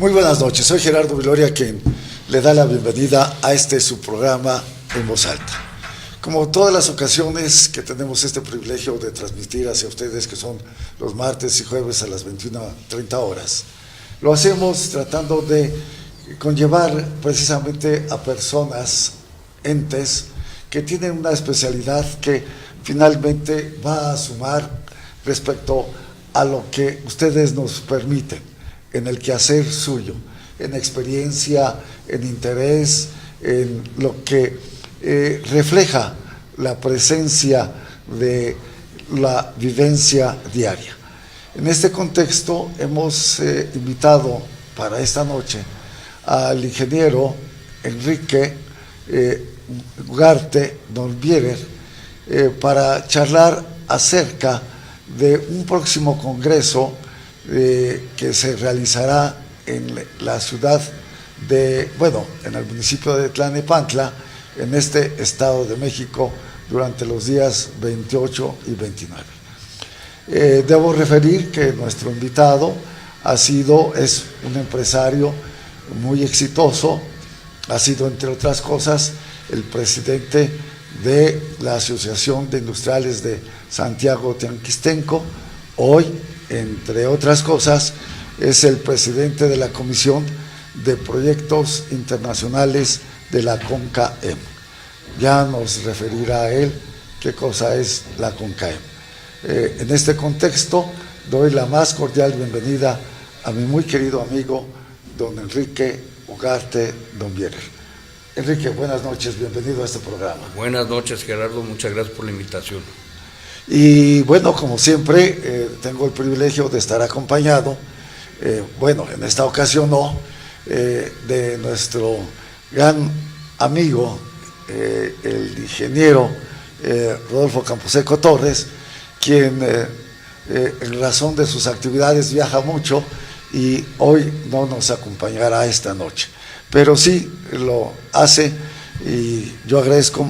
Muy buenas noches, soy Gerardo Viloria, quien le da la bienvenida a su programa En Voz Alta. Como todas las ocasiones que tenemos este privilegio de transmitir hacia ustedes, que son los martes y jueves a las 21:30 horas, lo hacemos tratando de conllevar precisamente a personas, entes, que tienen una especialidad que finalmente va a sumar respecto a lo que ustedes nos permiten en el quehacer suyo, en experiencia, en interés, en lo que refleja la presencia de la vivencia diaria. En este contexto hemos invitado para esta noche al ingeniero Enrique Ugarte Dornbierer para charlar acerca de un próximo congreso que se realizará en la ciudad en el municipio de Tlalnepantla, en este Estado de México, durante los días 28 y 29. Debo referir que nuestro invitado es un empresario muy exitoso, ha sido, entre otras cosas, el presidente de la Asociación de Industriales de Santiago Tianquistenco. Hoy, entre otras cosas, es el presidente de la Comisión de Proyectos Internacionales de la CONCAEM. Ya nos referirá a él qué cosa es la CONCAEM. En este contexto, doy la más cordial bienvenida a mi muy querido amigo, don Enrique Ugarte Dornbierer. Enrique, buenas noches, bienvenido a este programa. Buenas noches, Gerardo, muchas gracias por la invitación. Y bueno, como siempre, tengo el privilegio de estar acompañado, en esta ocasión no, de nuestro gran amigo, el ingeniero Rodolfo Camposeco Torres, quien en razón de sus actividades viaja mucho y hoy no nos acompañará esta noche, pero sí lo hace y yo agradezco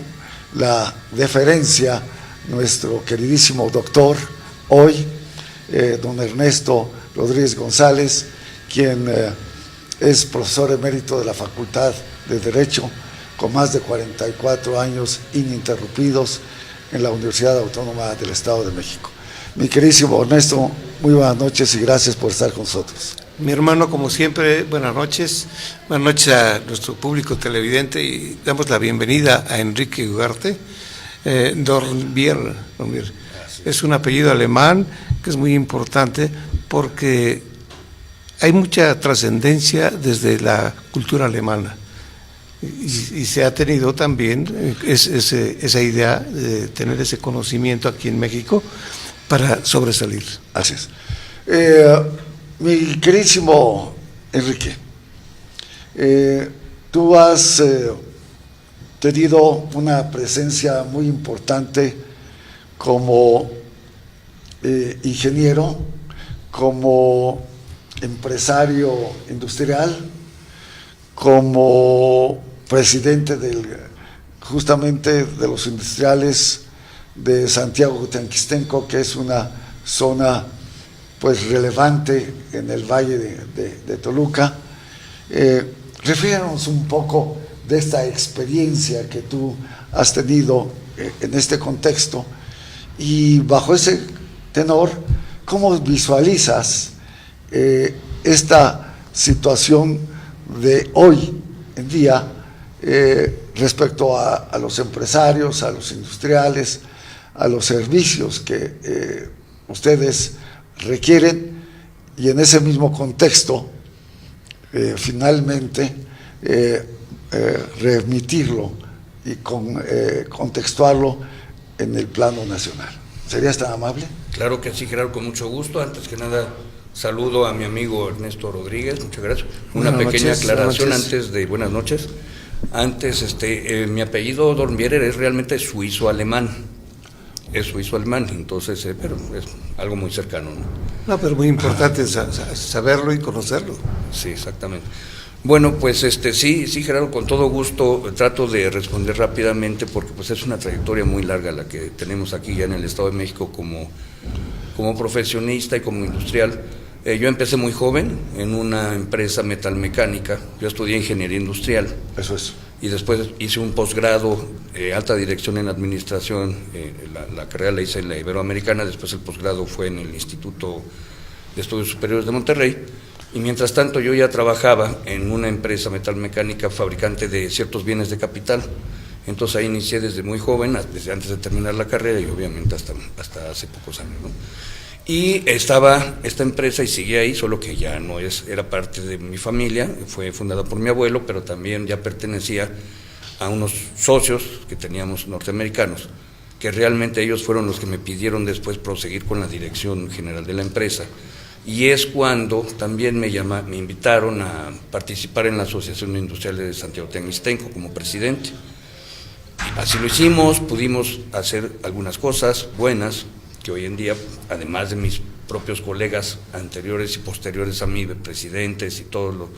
la deferencia. Nuestro queridísimo doctor, hoy, don Ernesto Rodríguez González, quien es profesor emérito de la Facultad de Derecho, con más de 44 años ininterrumpidos en la Universidad Autónoma del Estado de México. Mi queridísimo Ernesto, muy buenas noches y gracias por estar con nosotros. Mi hermano, como siempre, buenas noches a nuestro público televidente y damos la bienvenida a Enrique Ugarte Dornbierer. Es un apellido alemán que es muy importante porque hay mucha trascendencia desde la cultura alemana y se ha tenido también esa idea de tener ese conocimiento aquí en México para sobresalir. Así es. Mi queridísimo Enrique, tú has tenido una presencia muy importante como ingeniero, como empresario industrial, como presidente justamente de los industriales de Santiago Tianquistenco, que es una zona pues relevante en el valle de Toluca. Refíranos un poco de esta experiencia que tú has tenido en este contexto y bajo ese tenor, ¿cómo visualizas esta situación de hoy en día respecto a los empresarios, a los industriales, a los servicios que ustedes requieren y en ese mismo contexto finalmente remitirlo y contextuarlo en el plano nacional? ¿Serías tan amable? Claro que sí, Gerardo, con mucho gusto. Antes que nada, saludo a mi amigo Ernesto Rodríguez, muchas gracias. Una pequeña aclaración antes de buenas noches. Antes, mi apellido Dornbierer es realmente suizo-alemán. Es suizo-alemán, entonces, pero es algo muy cercano, ¿no? No, pero muy importante saberlo y conocerlo. Sí, exactamente. Bueno, pues sí, Gerardo, con todo gusto trato de responder rápidamente porque pues es una trayectoria muy larga la que tenemos aquí ya en el Estado de México como profesionista y como industrial. Yo empecé muy joven en una empresa metalmecánica. Yo estudié ingeniería industrial. Eso es. Y después hice un posgrado, alta dirección en administración. La carrera la hice en la Iberoamericana. Después el posgrado fue en el Instituto de Estudios Superiores de Monterrey. Y mientras tanto yo ya trabajaba en una empresa metalmecánica fabricante de ciertos bienes de capital. Entonces ahí inicié desde muy joven, desde antes de terminar la carrera y obviamente hasta hace pocos años, ¿no? Y estaba esta empresa y seguía ahí, solo que ya no era parte de mi familia, fue fundada por mi abuelo, pero también ya pertenecía a unos socios que teníamos norteamericanos, que realmente ellos fueron los que me pidieron después proseguir con la dirección general de la empresa. Y es cuando también me invitaron a participar en la Asociación Industrial de Santiago Teanguistenco como presidente. Y así lo hicimos, pudimos hacer algunas cosas buenas, que hoy en día, además de mis propios colegas anteriores y posteriores a mí, presidentes y todos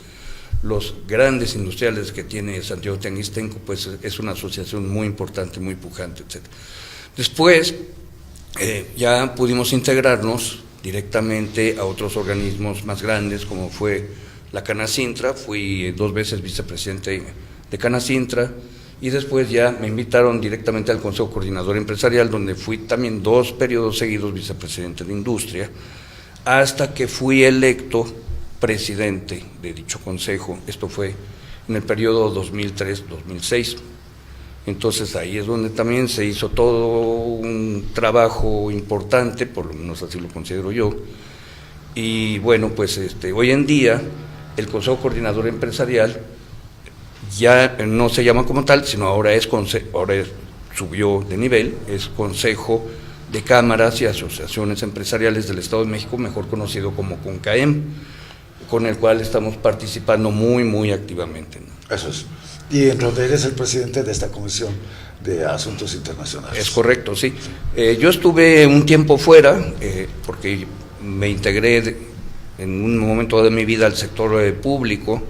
los grandes industriales que tiene Santiago Teanguistenco, pues es una asociación muy importante, muy pujante, etc. Después ya pudimos integrarnos directamente a otros organismos más grandes, como fue la Canacintra. Fui 2 veces vicepresidente de Canacintra. Y después ya me invitaron directamente al Consejo Coordinador Empresarial, donde fui también 2 periodos seguidos vicepresidente de Industria, hasta que fui electo presidente de dicho consejo. Esto fue en el periodo 2003-2006. Entonces ahí es donde también se hizo todo un trabajo importante, por lo menos así lo considero yo. Y bueno, pues hoy en día el Consejo Coordinador Empresarial ya no se llama como tal, sino ahora subió de nivel, es Consejo de Cámaras y Asociaciones Empresariales del Estado de México, mejor conocido como CONCAEM, con el cual estamos participando muy activamente, ¿no? Eso es. Y en donde eres el presidente de esta Comisión de Asuntos Internacionales. Es correcto, sí. Yo estuve un tiempo fuera, porque me integré en un momento de mi vida al sector público,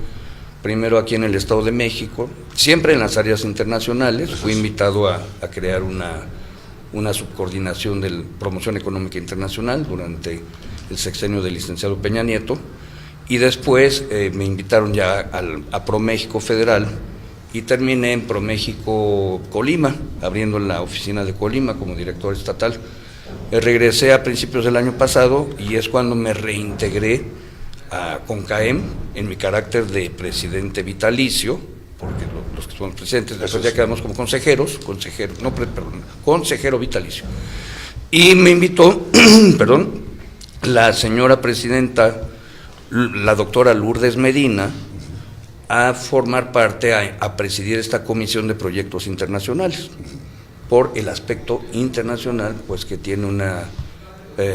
primero aquí en el Estado de México, siempre en las áreas internacionales. Fui invitado a crear una subcoordinación de promoción económica internacional durante el sexenio del licenciado Peña Nieto, y después me invitaron ya a ProMéxico Federal, y terminé en ProMéxico Colima, abriendo la oficina de Colima como director estatal. Regresé a principios del año pasado y es cuando me reintegré a CONCAEM en mi carácter de presidente vitalicio, porque los que somos presidentes, después ya quedamos como consejero vitalicio. Y me invitó, la señora presidenta, la doctora Lourdes Medina, a formar parte, a presidir esta comisión de proyectos internacionales, por el aspecto internacional, pues que tiene una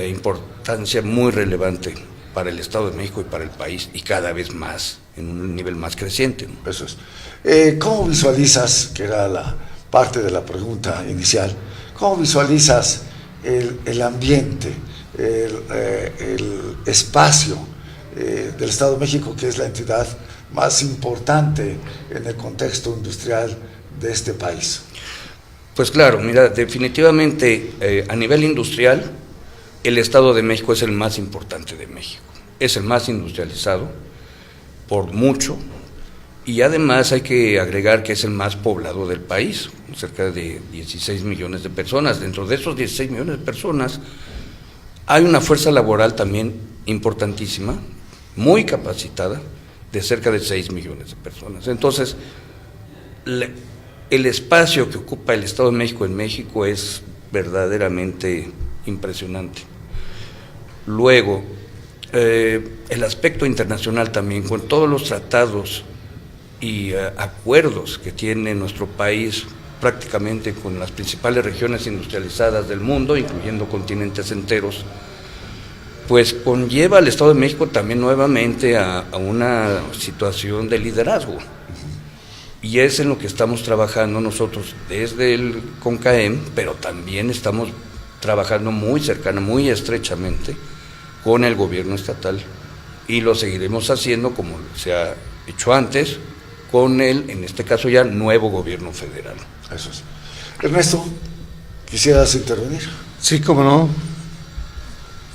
importancia muy relevante para el Estado de México y para el país, y cada vez más, en un nivel más creciente, ¿no? Eso es. ¿Cómo visualizas, que era la parte de la pregunta inicial, cómo visualizas el ambiente, el espacio del Estado de México, que es la entidad más importante en el contexto industrial de este país? Pues claro, mira, definitivamente a nivel industrial, el Estado de México es el más importante de México, es el más industrializado por mucho, y además hay que agregar que es el más poblado del país, cerca de 16 millones de personas. Dentro de esos 16 millones de personas hay una fuerza laboral también importantísima, muy capacitada, de cerca de 6 millones de personas. Entonces, el espacio que ocupa el Estado de México en México es verdaderamente impresionante. Luego, el aspecto internacional también, con todos los tratados y acuerdos que tiene nuestro país prácticamente con las principales regiones industrializadas del mundo, incluyendo continentes enteros, pues conlleva al Estado de México también nuevamente a una situación de liderazgo. Y es en lo que estamos trabajando nosotros desde el CONCAEM, pero también estamos trabajando muy cercana, muy estrechamente con el gobierno estatal, y lo seguiremos haciendo como se ha hecho antes con el, en este caso ya, nuevo gobierno federal. Eso es. Ernesto, ¿quisieras intervenir? Sí, cómo no.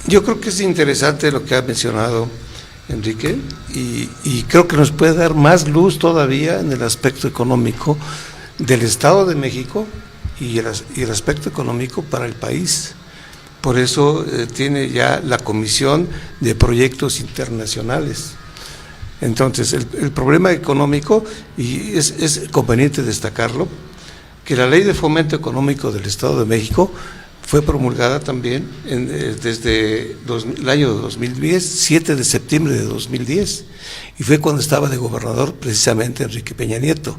Yo creo que es interesante lo que ha mencionado Enrique, y creo que nos puede dar más luz todavía en el aspecto económico del Estado de México y el aspecto económico para el país. Por eso tiene ya la Comisión de Proyectos Internacionales. Entonces, el problema económico, y es conveniente destacarlo, que la Ley de Fomento Económico del Estado de México fue promulgada también desde el año 2010, 7 de septiembre de 2010, y fue cuando estaba de gobernador precisamente Enrique Peña Nieto.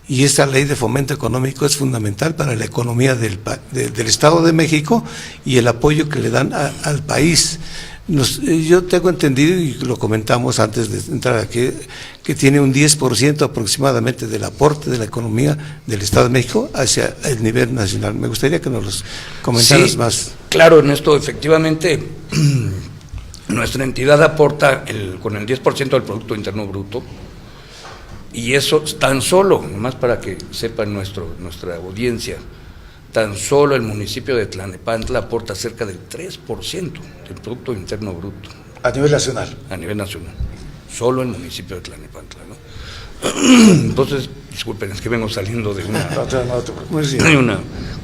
Y esta ley de fomento económico es fundamental para la economía del Estado de México y el apoyo que le dan al país. Yo tengo entendido, y lo comentamos antes de entrar aquí, que tiene un 10% aproximadamente del aporte de la economía del Estado de México hacia el nivel nacional. Me gustaría que nos los comentaras más. Claro, Ernesto, efectivamente, nuestra entidad aporta con el 10% del Producto Interno Bruto, y eso tan solo, más para que sepan nuestra audiencia, tan solo el municipio de Tlalnepantla aporta cerca del 3% del Producto Interno Bruto. A nivel nacional. A nivel nacional. Solo el municipio de Tlalnepantla, ¿no? Entonces, disculpen, es que vengo saliendo de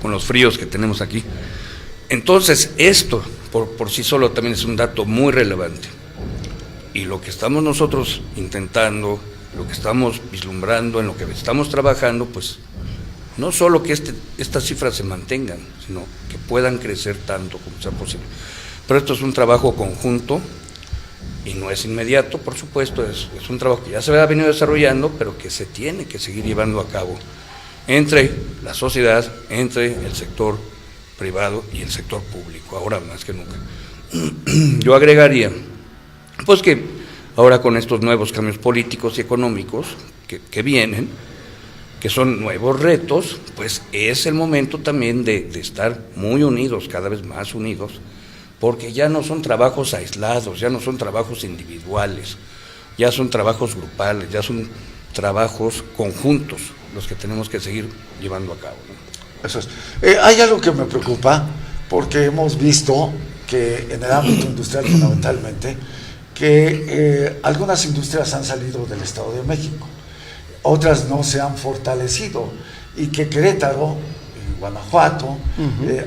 con los fríos que tenemos aquí. Entonces, esto por sí solo también es un dato muy relevante. Y lo que estamos nosotros intentando, lo que estamos vislumbrando, en lo que estamos trabajando, pues no solo que estas cifras se mantengan, sino que puedan crecer tanto como sea posible. Pero esto es un trabajo conjunto y no es inmediato, por supuesto, es un trabajo que ya se ha venido desarrollando, pero que se tiene que seguir llevando a cabo entre la sociedad, entre el sector privado y el sector público, ahora más que nunca. Yo agregaría, pues que ahora con estos nuevos cambios políticos y económicos que vienen, que son nuevos retos, pues es el momento también de estar muy unidos, cada vez más unidos, porque ya no son trabajos aislados, ya no son trabajos individuales, ya son trabajos grupales, ya son trabajos conjuntos los que tenemos que seguir llevando a cabo, ¿no? Eso es. Hay algo que me preocupa, porque hemos visto que en el ámbito industrial fundamentalmente, que algunas industrias han salido del Estado de México, otras no se han fortalecido, y que Querétaro y Guanajuato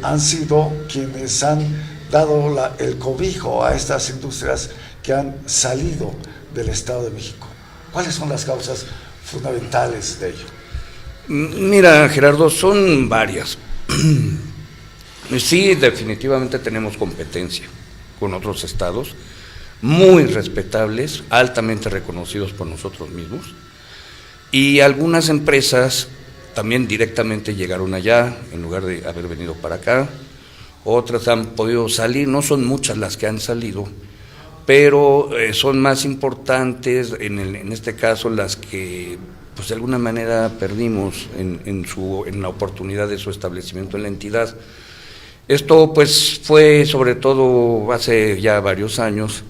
han sido quienes han dado el cobijo a estas industrias que han salido del Estado de México. ¿Cuáles son las causas fundamentales de ello? Mira, Gerardo, son varias. Sí, definitivamente tenemos competencia con otros estados, muy respetables, altamente reconocidos por nosotros mismos, y algunas empresas también directamente llegaron allá, en lugar de haber venido para acá. Otras han podido salir, no son muchas las que han salido, pero son más importantes, en este caso las que pues de alguna manera perdimos en la oportunidad de su establecimiento en la entidad. Esto pues fue sobre todo hace ya varios años,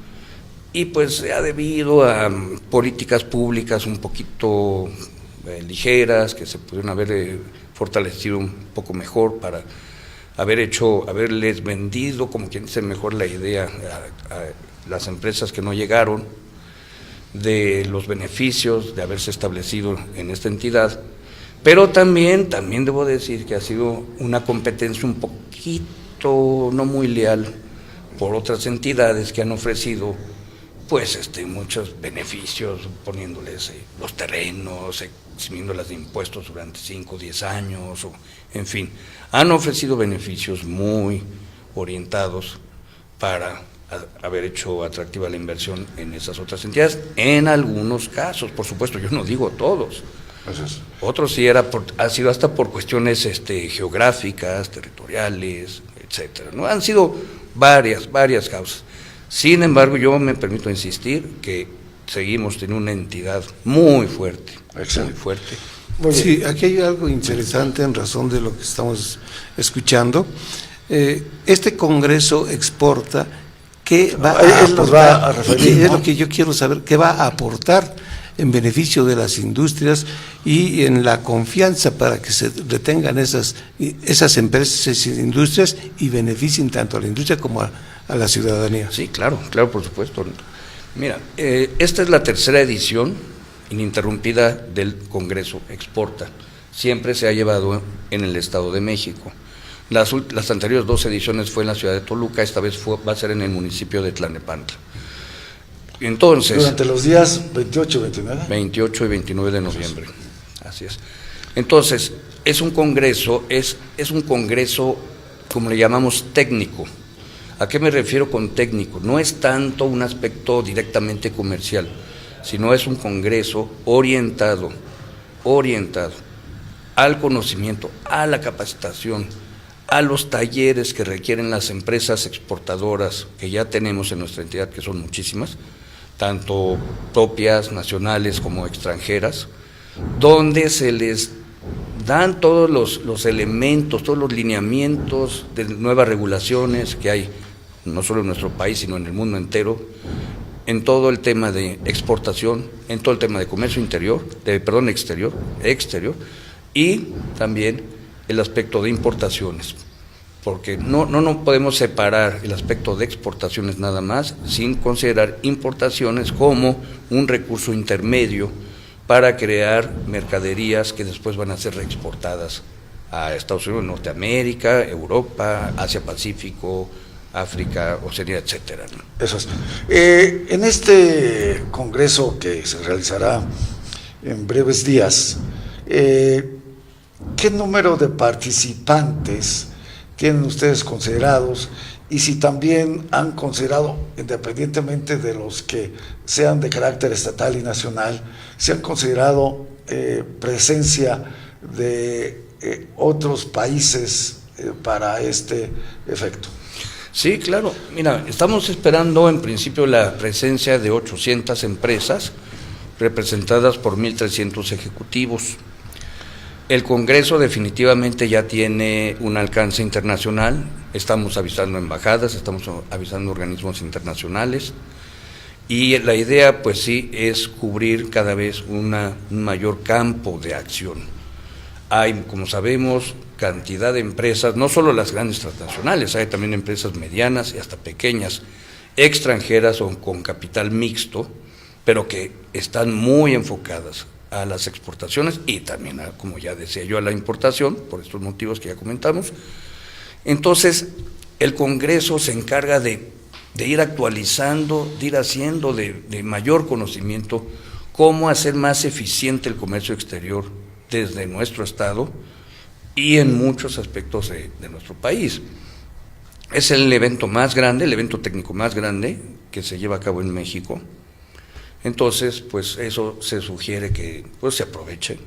y pues se ha debido a políticas públicas un poquito ligeras, que se pudieron haber fortalecido un poco mejor para haberles vendido, como quien dice, mejor la idea a las empresas que no llegaron, de los beneficios de haberse establecido en esta entidad. Pero también debo decir que ha sido una competencia un poquito no muy leal por otras entidades que han ofrecido pues muchos beneficios, poniéndoles los terrenos, eximiéndolas de impuestos durante 5 o 10 años, en fin, han ofrecido beneficios muy orientados para haber hecho atractiva la inversión en esas otras entidades, en algunos casos, por supuesto, yo no digo todos. Otros sí ha sido hasta por cuestiones geográficas, territoriales, etcétera, ¿no? Han sido varias causas. Sin embargo, yo me permito insistir que seguimos teniendo una entidad muy fuerte, muy fuerte. Sí, aquí hay algo interesante en razón de lo que estamos escuchando. Este Congreso exporta, ¿qué va a aportar? Es lo que yo quiero saber, ¿qué va a aportar en beneficio de las industrias y en la confianza para que se retengan esas empresas, esas industrias, y beneficien tanto a la industria como a a la ciudadanía. Sí, claro, por supuesto. Mira, esta es la tercera edición ininterrumpida del Congreso Exporta. Siempre se ha llevado en el Estado de México. Las anteriores 2 ediciones fue en la ciudad de Toluca, esta vez va a ser en el municipio de Tlalnepantla. Entonces, durante los días 28 y 29. 28 y 29 de noviembre, así es. Entonces, es un congreso, como le llamamos, técnico. ¿A qué me refiero con técnico? No es tanto un aspecto directamente comercial, sino es un congreso orientado al conocimiento, a la capacitación, a los talleres que requieren las empresas exportadoras que ya tenemos en nuestra entidad, que son muchísimas, tanto propias, nacionales como extranjeras, donde se les dan todos los elementos, todos los lineamientos de nuevas regulaciones que hay, no solo en nuestro país, sino en el mundo entero, en todo el tema de exportación, en todo el tema de comercio exterior, y también el aspecto de importaciones, porque no podemos separar el aspecto de exportaciones nada más, sin considerar importaciones como un recurso intermedio para crear mercaderías que después van a ser reexportadas a Estados Unidos, Norteamérica, Europa, Asia-Pacífico, África, Oceanía, etcétera, ¿no? Eso es. En este congreso que se realizará en breves días, ¿qué número de participantes tienen ustedes considerados? Y si también han considerado, independientemente de los que sean de carácter estatal y nacional, si han considerado presencia de otros países para este efecto. Sí, claro. Mira, estamos esperando en principio la presencia de 800 empresas representadas por 1.300 ejecutivos. El Congreso definitivamente ya tiene un alcance internacional, estamos avisando embajadas, estamos avisando organismos internacionales, y la idea pues sí es cubrir cada vez un mayor campo de acción. Hay, como sabemos, cantidad de empresas, no solo las grandes transnacionales, hay también empresas medianas y hasta pequeñas, extranjeras o con capital mixto, pero que están muy enfocadas a las exportaciones y también, como ya decía yo, a la importación, por estos motivos que ya comentamos. Entonces, el Congreso se encarga de ir actualizando, de ir haciendo de mayor conocimiento cómo hacer más eficiente el comercio exterior desde nuestro Estado y en muchos aspectos de nuestro país. Es el evento más grande, el evento técnico más grande que se lleva a cabo en México. Entonces, pues eso se sugiere que pues se aproveche,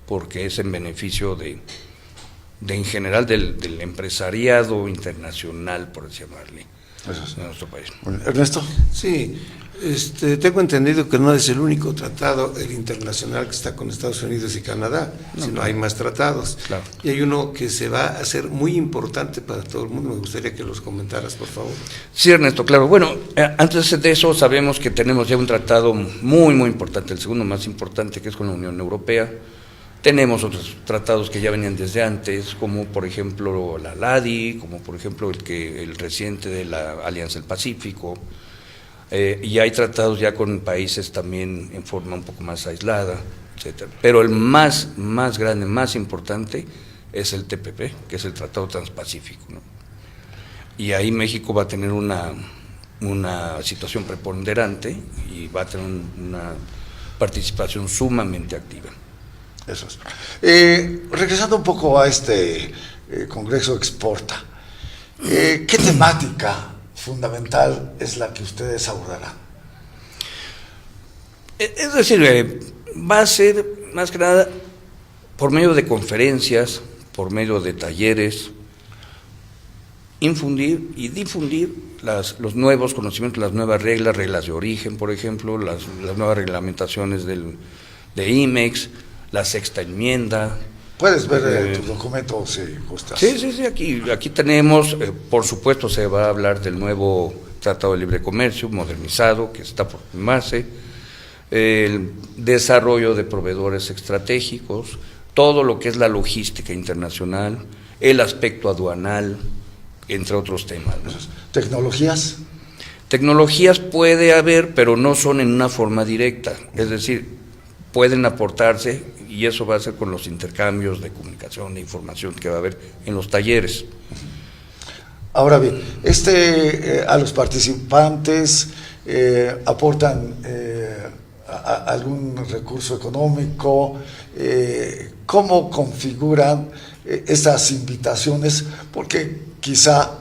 porque es en beneficio de en general del empresariado internacional, por llamarle, de nuestro país. Ernesto. Sí, tengo entendido que no es el único tratado internacional que está con Estados Unidos y Canadá, sino hay más tratados. Claro. Y hay uno que se va a hacer muy importante para todo el mundo. Me gustaría que los comentaras, por favor. Sí, Ernesto, claro. Bueno, antes de eso sabemos que tenemos ya un tratado muy, muy importante, el segundo más importante, que es con la Unión Europea. Tenemos otros tratados que ya venían desde antes, como por ejemplo la LADI, como por ejemplo el reciente de la Alianza del Pacífico, y hay tratados ya con países también en forma un poco más aislada, etcétera. Pero el más grande, más importante es el TPP, que es el Tratado Transpacífico, ¿no? Y ahí México va a tener una situación preponderante y va a tener una participación sumamente activa. Eso es. Regresando un poco a este Congreso Exporta, ¿qué temática fundamental es la que ustedes abordarán? Es decir, va a ser más que nada por medio de conferencias, por medio de talleres, infundir y difundir los nuevos conocimientos, las nuevas reglas de origen, por ejemplo, las nuevas reglamentaciones de IMEX, la sexta enmienda. Puedes ver tu documento si gustas. Sí, aquí tenemos, por supuesto se va a hablar del nuevo Tratado de Libre Comercio modernizado que está por firmarse, el desarrollo de proveedores estratégicos, todo lo que es la logística internacional, el aspecto aduanal, entre otros temas, ¿no? ¿Tecnologías? Tecnologías puede haber, pero no son en una forma directa, es decir, pueden aportarse y eso va a ser con los intercambios de comunicación, de información que va a haber en los talleres. Ahora bien, a los participantes aportan algún recurso económico, ¿cómo configuran estas invitaciones? Porque quizá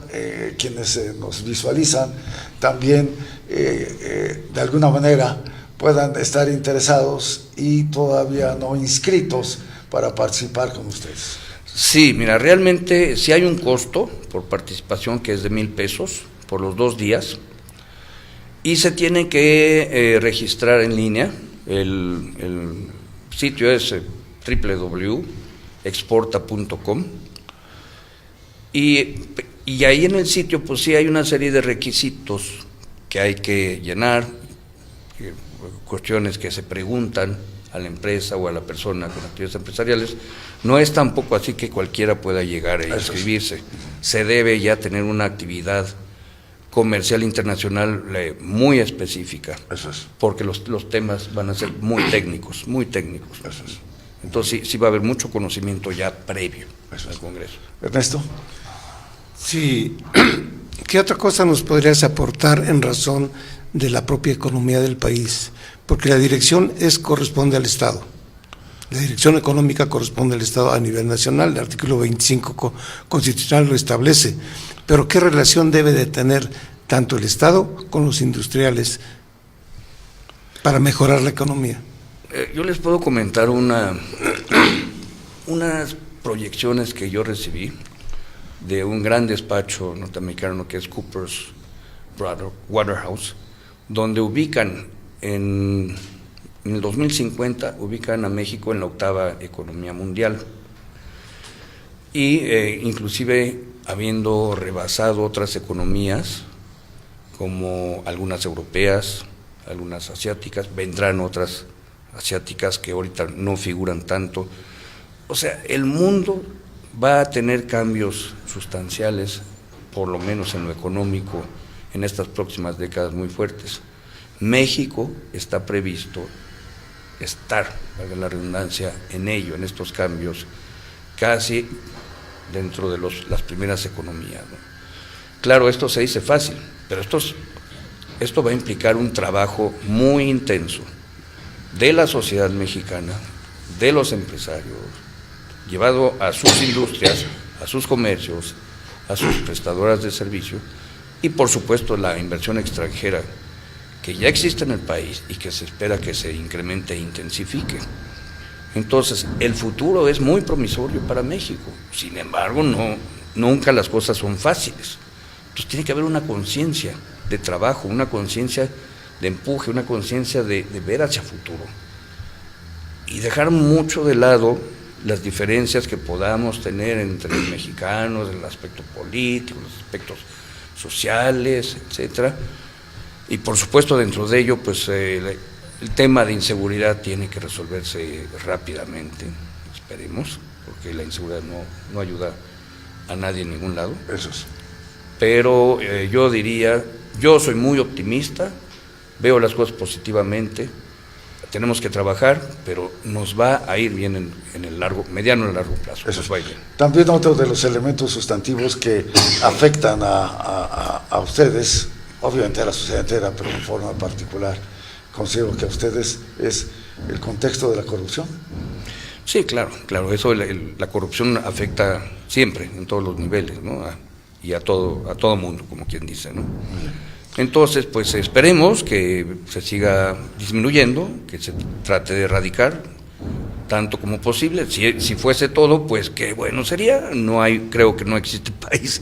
quienes nos visualizan también de alguna manera puedan estar interesados y todavía no inscritos para participar con ustedes. Sí, mira, realmente sí hay un costo por participación que es de 1,000 pesos por los 2 días y se tiene que registrar en línea. El sitio es www.exporta.com y ahí en el sitio pues sí hay una serie de requisitos que hay que llenar, cuestiones que se preguntan a la empresa o a la persona con actividades empresariales. No es tampoco así que cualquiera pueda llegar a inscribirse. Se debe ya tener una actividad comercial internacional muy específica, porque los temas van a ser muy técnicos, muy técnicos. Entonces sí va a haber mucho conocimiento ya previo al Congreso. Ernesto. Sí, ¿qué otra cosa nos podrías aportar en razón de la propia economía del país? Porque la dirección corresponde al Estado. La dirección económica corresponde al Estado a nivel nacional, el artículo 25 constitucional lo establece, pero ¿qué relación debe de tener tanto el Estado con los industriales para mejorar la economía? Yo les puedo comentar unas proyecciones que yo recibí de un gran despacho norteamericano que es Coopers Waterhouse, donde ubican en el 2050 ubican a México en la 8ª economía mundial y inclusive habiendo rebasado otras economías como algunas europeas, algunas asiáticas, vendrán otras asiáticas que ahorita no figuran tanto. O sea, el mundo va a tener cambios sustanciales, por lo menos en lo económico, en estas próximas décadas muy fuertes. México está previsto valga la redundancia, en ello, en estos cambios, casi dentro de las primeras economías, ¿no? Claro, esto se dice fácil, pero esto va a implicar un trabajo muy intenso de la sociedad mexicana, de los empresarios, llevado a sus industrias, a sus comercios, a sus prestadoras de servicio y por supuesto la inversión extranjera que ya existe en el país y que se espera que se incremente e intensifique. Entonces, el futuro es muy promisorio para México. Sin embargo, nunca las cosas son fáciles. Entonces, tiene que haber una conciencia de trabajo, una conciencia de empuje, una conciencia de ver hacia futuro. Y dejar mucho de lado las diferencias que podamos tener entre los mexicanos, el aspecto político, los aspectos sociales, etcétera. Y por supuesto dentro de ello pues el tema de inseguridad tiene que resolverse rápidamente, esperemos, porque la inseguridad no ayuda a nadie en ningún lado. Eso es. Pero yo diría, yo soy muy optimista, veo las cosas positivamente, tenemos que trabajar, pero nos va a ir bien en el mediano y largo plazo. Eso nos va a ir bien. También otro de los elementos sustantivos que afectan a ustedes, obviamente a la sociedad entera, pero de forma particular, considero que a ustedes es el contexto de la corrupción. Sí, claro, eso la corrupción afecta siempre, en todos los niveles, ¿no? Y a todo mundo, como quien dice, ¿no? Entonces, pues esperemos que se siga disminuyendo, que se trate de erradicar tanto como posible. Si fuese todo, pues qué bueno sería. Creo que no existe país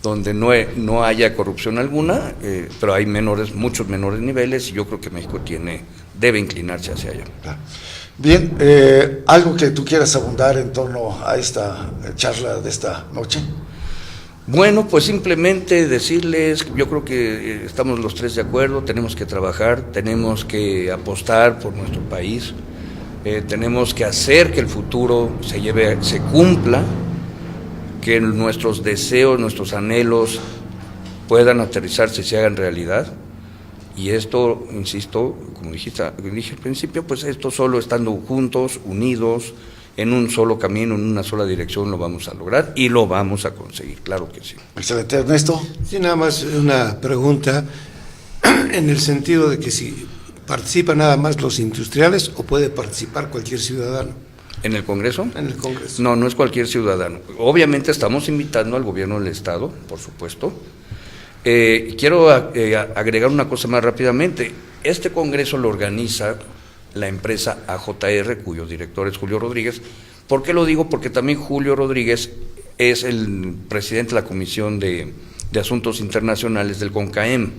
donde no haya corrupción alguna, pero hay muchos menores niveles y yo creo que México debe inclinarse hacia allá. Bien, ¿algo que tú quieras abundar en torno a esta charla de esta noche? Bueno, pues simplemente decirles, yo creo que estamos los tres de acuerdo, tenemos que trabajar, tenemos que apostar por nuestro país, tenemos que hacer que el futuro se cumpla, que nuestros deseos, nuestros anhelos puedan aterrizarse y se hagan realidad. Y esto, insisto, como dije al principio, pues esto solo estando juntos, unidos, en un solo camino, en una sola dirección, lo vamos a lograr y lo vamos a conseguir, claro que sí. Excelente, Ernesto. Sí, nada más una pregunta en el sentido de que si participan nada más los industriales o puede participar cualquier ciudadano. ¿En el Congreso? En el Congreso. No, no es cualquier ciudadano. Obviamente estamos invitando al gobierno del Estado, por supuesto. Quiero agregar una cosa más rápidamente. Este Congreso lo organiza la empresa AJR, cuyo director es Julio Rodríguez. ¿Por qué lo digo? Porque también Julio Rodríguez es el presidente de la Comisión de Asuntos Internacionales del CONCAEM.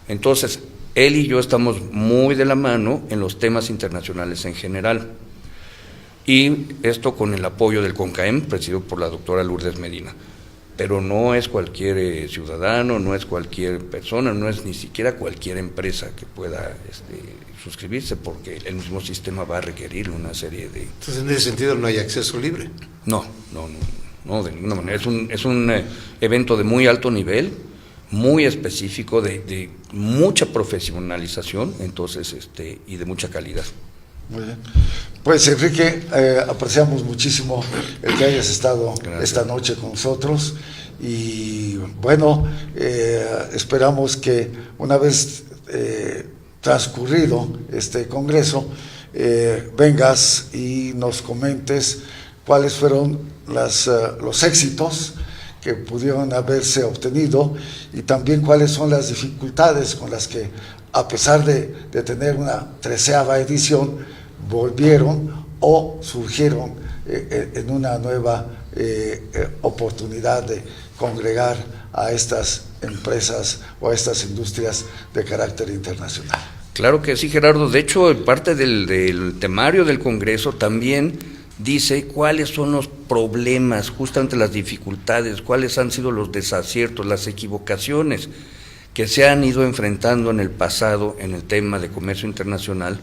Entonces, él y yo estamos muy de la mano en los temas internacionales en general. Y esto con el apoyo del CONCAEM, presidido por la doctora Lourdes Medina. Pero no es cualquier ciudadano, no es cualquier persona, no es ni siquiera cualquier empresa que pueda suscribirse, porque el mismo sistema va a requerir una serie de... Entonces, en ese sentido, no hay acceso libre. No, de ninguna manera. Es un evento de muy alto nivel, muy específico, de mucha profesionalización, entonces, y de mucha calidad. Muy bien. Pues Enrique, apreciamos muchísimo el que hayas estado esta noche con nosotros y bueno, esperamos que una vez transcurrido este congreso vengas y nos comentes cuáles fueron los éxitos que pudieron haberse obtenido y también cuáles son las dificultades con las que, a pesar de tener una 13ª edición, volvieron o surgieron en una nueva oportunidad de congregar a estas empresas o a estas industrias de carácter internacional. Claro que sí, Gerardo. De hecho, parte del temario del Congreso también dice cuáles son los problemas, justamente las dificultades, cuáles han sido los desaciertos, las equivocaciones que se han ido enfrentando en el pasado en el tema de comercio internacional,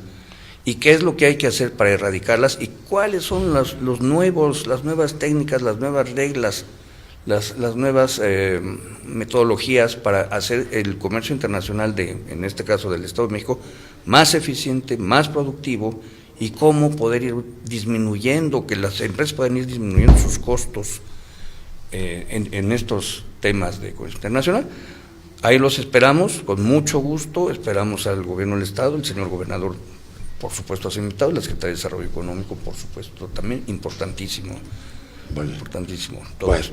y qué es lo que hay que hacer para erradicarlas y cuáles son las nuevas técnicas, las nuevas reglas, las nuevas metodologías para hacer el comercio internacional en este caso del Estado de México, más eficiente, más productivo, y cómo poder ir disminuyendo, que las empresas puedan ir disminuyendo sus costos en estos temas de comercio internacional. Ahí los esperamos, con mucho gusto, esperamos al gobierno del Estado, el señor gobernador, por supuesto, ha invitado, la Secretaría de Desarrollo Económico, por supuesto, también importantísimo. Bueno, importantísimo. Todo bueno. eso.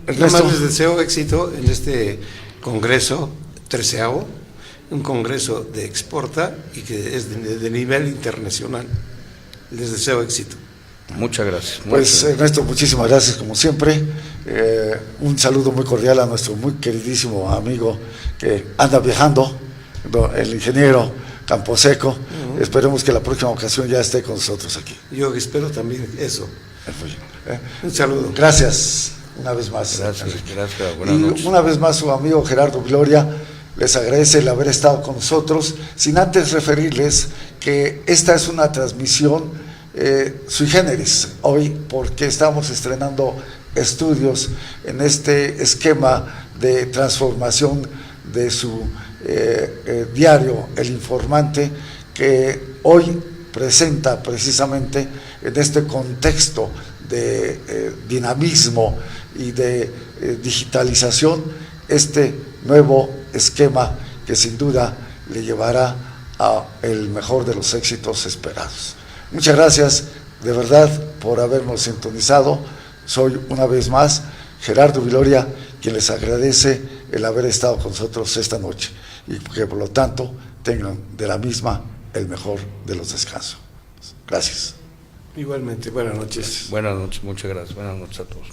Además, les deseo éxito en este congreso 13º, un congreso de exporta y que es de nivel internacional. Les deseo éxito. Muchas gracias. Pues Ernesto, muchísimas gracias como siempre. Un saludo muy cordial a nuestro muy queridísimo amigo que anda viajando, el ingeniero Camposeco. Esperemos que la próxima ocasión ya esté con nosotros aquí. Yo espero también eso. Un saludo. Gracias una vez más. Gracias. Buenas noches. Una vez más su amigo Gerardo Viloria les agradece el haber estado con nosotros, sin antes referirles que esta es una transmisión sui generis hoy, porque estamos estrenando estudios en este esquema de transformación de su diario El Informante, que hoy presenta precisamente en este contexto de dinamismo y de digitalización este nuevo esquema que sin duda le llevará a el mejor de los éxitos esperados. Muchas gracias de verdad por habernos sintonizado. Soy una vez más Gerardo Viloria, quien les agradece el haber estado con nosotros esta noche y que por lo tanto tengan de la misma el mejor de los descansos. Gracias. Igualmente, buenas noches. Buenas noches, muchas gracias. Buenas noches a todos.